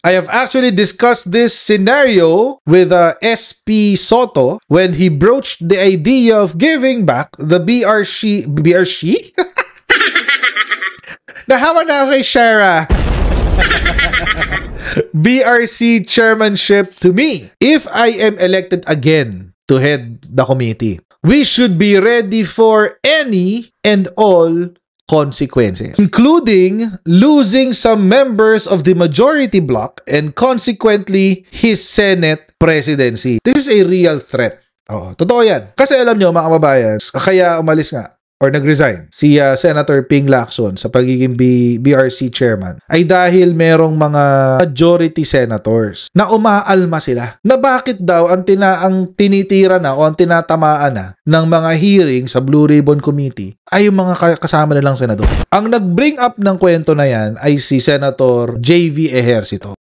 I have actually discussed this scenario with SP Soto when he broached the idea of giving back the BRC Nahawa na ako kay Shara. BRC chairmanship to me if I am elected again to head the committee. We should be ready for any and all consequences, including losing some members of the majority bloc and consequently his Senate presidency. This is a real threat. Totoo yan. Kasi alam nyo mga kababayan, kaya umalis nga or nag-resign si Senator Ping Lacson sa pagiging BRC chairman ay dahil merong mga majority senators na umaalma sila na bakit daw ang tinitira na o ang tinatamaan na ng mga hearing sa Blue Ribbon Committee ay yung mga kasama nilang senador. Ang nag-bring up ng kwento na yan ay si Senator JV Ejercito.